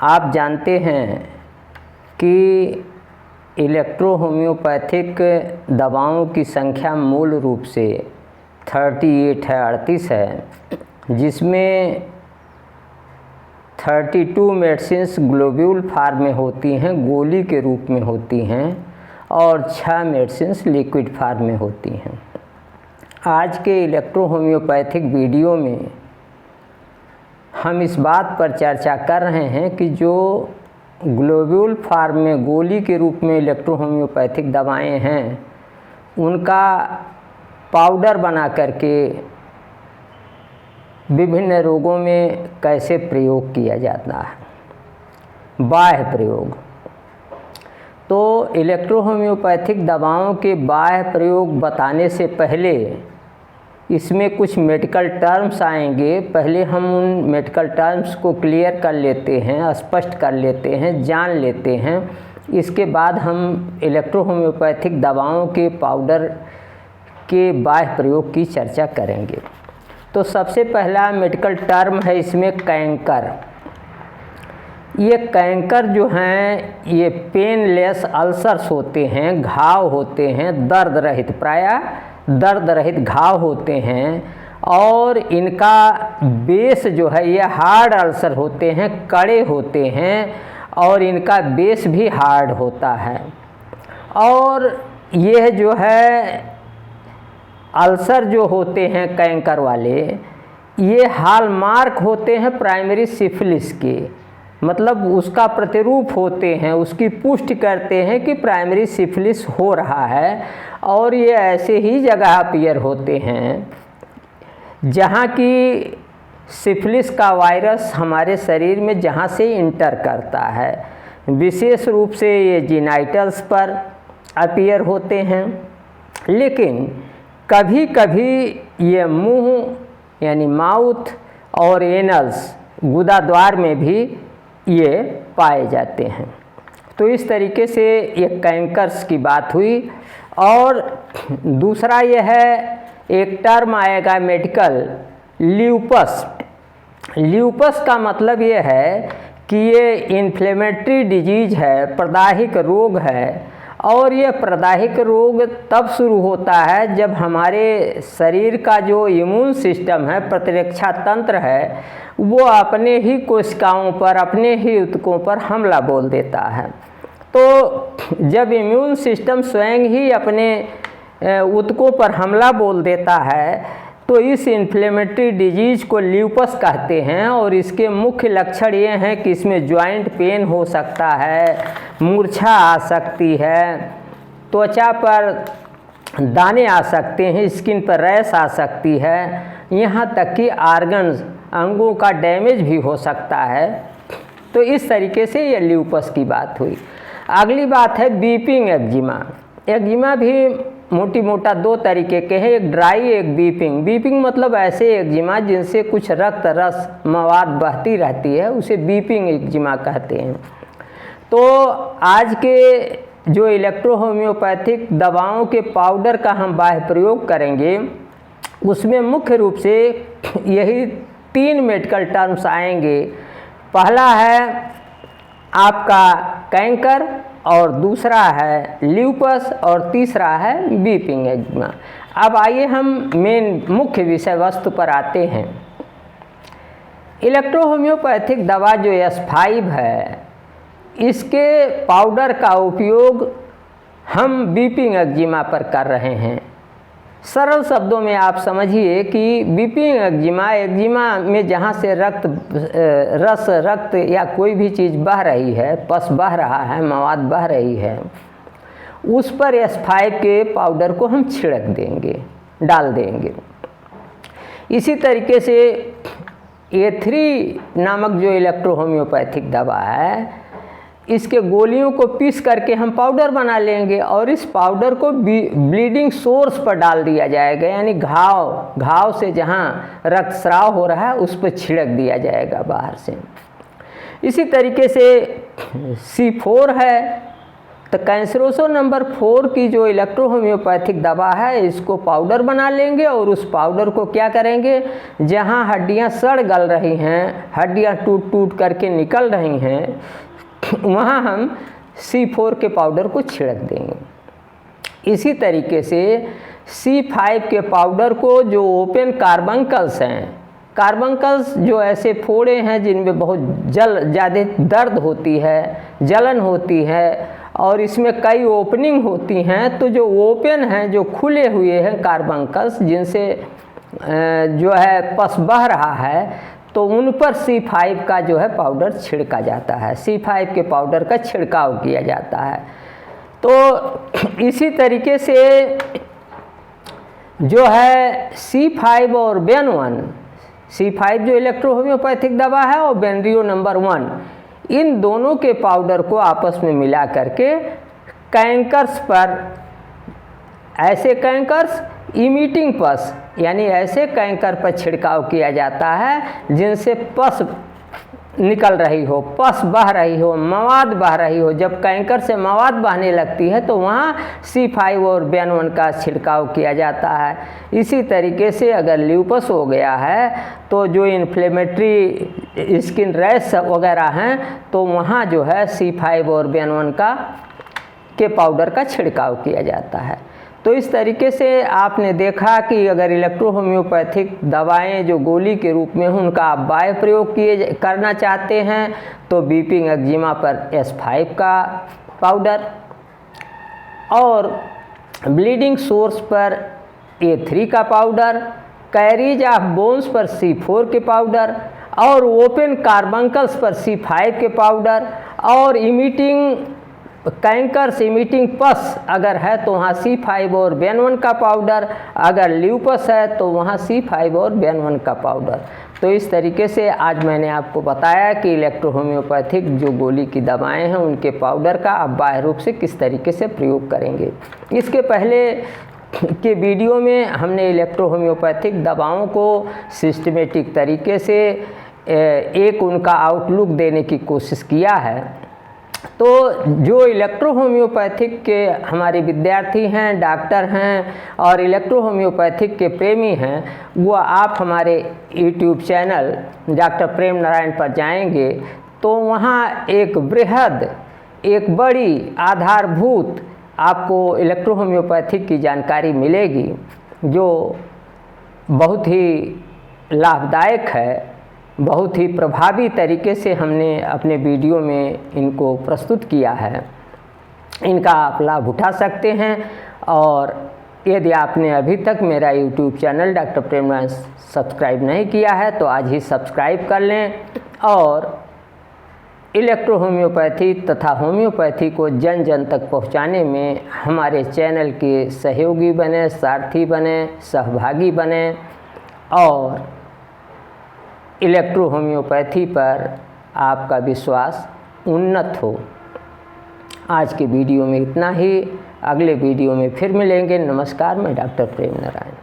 आप जानते हैं कि इलेक्ट्रो होम्योपैथिक दवाओं की संख्या मूल रूप से 38 है, 38 है, जिसमें 32 मेडिसिन्स ग्लोब्यूल फॉर्म में होती हैं, गोली के रूप में होती हैं, और 6 मेडिसिन्स लिक्विड फॉर्म में होती हैं। आज के इलेक्ट्रो होम्योपैथिक वीडियो में हम इस बात पर चर्चा कर रहे हैं कि जो ग्लोब्यूल फॉर्म में गोली के रूप में इलेक्ट्रो होम्योपैथिक दवाएं हैं, उनका पाउडर बना करके विभिन्न रोगों में कैसे प्रयोग किया जाता है। बाह्य प्रयोग। तो इलेक्ट्रो होम्योपैथिक दवाओं के बाह्य प्रयोग बताने से पहले इसमें कुछ मेडिकल टर्म्स आएंगे। पहले हम उन मेडिकल टर्म्स को क्लियर कर लेते हैं, स्पष्ट कर लेते हैं, जान लेते हैं। इसके बाद हम इलेक्ट्रो होम्योपैथिक दवाओं के पाउडर के बाह्य प्रयोग की चर्चा करेंगे। तो सबसे पहला मेडिकल टर्म है इसमें कैंकर। ये कैंकर जो हैं ये पेनलेस अल्सर्स होते हैं, घाव होते हैं, दर्द रहित, प्रायः दर्द रहित घाव होते हैं, और इनका बेस जो है ये हार्ड अल्सर होते हैं, कड़े होते हैं, और इनका बेस भी हार्ड होता है। और यह जो है अल्सर जो होते हैं कैंकर वाले, ये हॉलमार्क होते हैं प्राइमरी सिफिलिस के, मतलब उसका प्रतिरूप होते हैं, उसकी पुष्टि करते हैं कि प्राइमरी सिफिलिस हो रहा है। और ये ऐसे ही जगह अपीयर होते हैं जहाँ की सिफिलिस का वायरस हमारे शरीर में जहाँ से इंटर करता है। विशेष रूप से ये जीनाइटल्स पर अपीयर होते हैं, लेकिन कभी कभी ये मुंह यानी माउथ और एनल्स, गुदाद्वार में भी ये पाए जाते हैं। तो इस तरीके से ये कैंकर्स की बात हुई। और दूसरा ये है, एक टर्म आएगा मेडिकल, ल्यूपस। ल्यूपस का मतलब ये है कि ये इन्फ्लेमेटरी डिजीज है, प्रदाहिक रोग है। और ये प्रदाहिक रोग तब शुरू होता है जब हमारे शरीर का जो इम्यून सिस्टम है, प्रतिरक्षा तंत्र है, वो अपने ही कोशिकाओं पर, अपने ही ऊतकों पर हमला बोल देता है। तो जब इम्यून सिस्टम स्वयं ही अपने ऊतकों पर हमला बोल देता है, तो इस इन्फ्लेमेटरी डिजीज को ल्यूपस कहते हैं। और इसके मुख्य लक्षण ये हैं कि इसमें जॉइंट पेन हो सकता है, मूर्छा आ सकती है, त्वचा पर दाने आ सकते हैं, स्किन पर रैश आ सकती है, यहाँ तक कि ऑर्गन्स, अंगों का डैमेज भी हो सकता है। तो इस तरीके से ये ल्यूपस की बात हुई। अगली बात है बीपिंग एक्जिमा। एक्जिमा भी मोटी मोटा दो तरीके के हैं, एक ड्राई, एक बीपिंग। बीपिंग मतलब ऐसे एक्जिमा जिनसे कुछ रक्त रस मवाद बहती रहती है, उसे बीपिंग एक्जिमा कहते हैं। तो आज के जो इलेक्ट्रो होम्योपैथिक दवाओं के पाउडर का हम बाह्य प्रयोग करेंगे, उसमें मुख्य रूप से यही 3 मेडिकल टर्म्स आएंगे। पहला है आपका कैंकर, और दूसरा है ल्यूपस, और तीसरा है बीपिंग एक्जिमा। अब आइए हम मेन मुख्य विषय वस्तु पर आते हैं। इलेक्ट्रो होम्योपैथिक दवा जो S5 है, इसके पाउडर का उपयोग हम बीपिंग एक्जिमा पर कर रहे हैं। सरल शब्दों में आप समझिए कि बीपिंग एक्जिमा में जहाँ से रक्त या कोई भी चीज़ बह रही है, पस बह रहा है, मवाद बह रही है, उस पर S5 के पाउडर को हम छिड़क देंगे, डाल देंगे। इसी तरीके से A3 नामक जो इलेक्ट्रो होम्योपैथिक दवा है, इसके गोलियों को पीस करके हम पाउडर बना लेंगे, और इस पाउडर को ब्लीडिंग सोर्स पर डाल दिया जाएगा, यानी घाव से जहाँ रक्तस्राव हो रहा है उस पर छिड़क दिया जाएगा बाहर से। इसी तरीके से C4 है, तो कैंसरोसो नंबर 4 की जो इलेक्ट्रो होम्योपैथिक दवा है, इसको पाउडर बना लेंगे और उस पाउडर को क्या करेंगे, जहाँ हड्डियाँ सड़ गल रही हैं, हड्डियाँ टूट टूट करके निकल रही हैं, वहाँ हम C4 के पाउडर को छिड़क देंगे। इसी तरीके से C5 के पाउडर को, जो ओपन कार्बंकल्स हैं, कार्बंकल्स जो ऐसे फोड़े हैं जिनमें बहुत ज़्यादा दर्द होती है, जलन होती है और इसमें कई ओपनिंग होती हैं, तो जो ओपन हैं, जो खुले हुए हैं कार्बंकल्स, जिनसे जो है पस बह रहा है, तो उन पर C5 का जो है पाउडर छिड़का जाता है, C5 के पाउडर का छिड़काव किया जाता है। तो इसी तरीके से जो है C5 और बेन-1, C5 जो इलेक्ट्रो होम्योपैथिक दवा है और बेनरियो नंबर 1, इन दोनों के पाउडर को आपस में मिला करके कैंकर्स पर, ऐसे कैंकर्स इमिटिंग पस, यानी ऐसे कैंकर पर छिड़काव किया जाता है जिनसे पस निकल रही हो, पस बह रही हो, मवाद बह रही हो। जब कैंकर से मवाद बहने लगती है तो वहाँ C5 और बेन-1 का छिड़काव किया जाता है। इसी तरीके से अगर ल्यूपस हो गया है तो जो इन्फ्लेमेटरी स्किन रैश वगैरह हैं, तो वहाँ जो है C5 और बेन-1 के पाउडर का छिड़काव किया जाता है। तो इस तरीके से आपने देखा कि अगर इलेक्ट्रो होम्योपैथिक दवाएं जो गोली के रूप में उनका आप बाह्य प्रयोग करना चाहते हैं, तो वीपिंग एक्जिमा पर S5 का पाउडर और ब्लीडिंग सोर्स पर A3 का पाउडर, कैरीज ऑफ बोन्स पर C4 के पाउडर और ओपन कार्बंकल्स पर C5 के पाउडर और इमिटिंग कैंकर्स, इमिटिंग पस अगर है तो वहाँ C5 और बेन-1 का पाउडर, अगर ल्यूपस है तो वहाँ C5 और बेन-1 का पाउडर। तो इस तरीके से आज मैंने आपको बताया कि इलेक्ट्रो होम्योपैथिक जो गोली की दवाएं हैं, उनके पाउडर का आप बाह्य रूप से किस तरीके से प्रयोग करेंगे। इसके पहले के वीडियो में हमने इलेक्ट्रो होम्योपैथिक दवाओं को सिस्टमेटिक तरीके से एक उनका आउटलुक देने की कोशिश किया है। तो जो इलेक्ट्रो होम्योपैथिक के हमारे विद्यार्थी हैं, डॉक्टर हैं और इलेक्ट्रो होम्योपैथिक के प्रेमी हैं, वो आप हमारे यूट्यूब चैनल डॉक्टर प्रेम नारायण पर जाएंगे तो वहाँ एक बृहद, एक बड़ी आधारभूत आपको इलेक्ट्रो होम्योपैथिक की जानकारी मिलेगी, जो बहुत ही लाभदायक है, बहुत ही प्रभावी तरीके से हमने अपने वीडियो में इनको प्रस्तुत किया है। इनका आप लाभ उठा सकते हैं। और यदि आपने अभी तक मेरा यूट्यूब चैनल डॉक्टर प्रेम नारायण सब्सक्राइब नहीं किया है तो आज ही सब्सक्राइब कर लें और इलेक्ट्रो होम्योपैथी तथा होम्योपैथी को जन जन तक पहुंचाने में हमारे चैनल के सहयोगी बने, सारथी बने, सहभागी बने और इलेक्ट्रो होम्योपैथी पर आपका विश्वास उन्नत हो। आज के वीडियो में इतना ही। अगले वीडियो में फिर मिलेंगे। नमस्कार, मैं डॉक्टर प्रेम नारायण।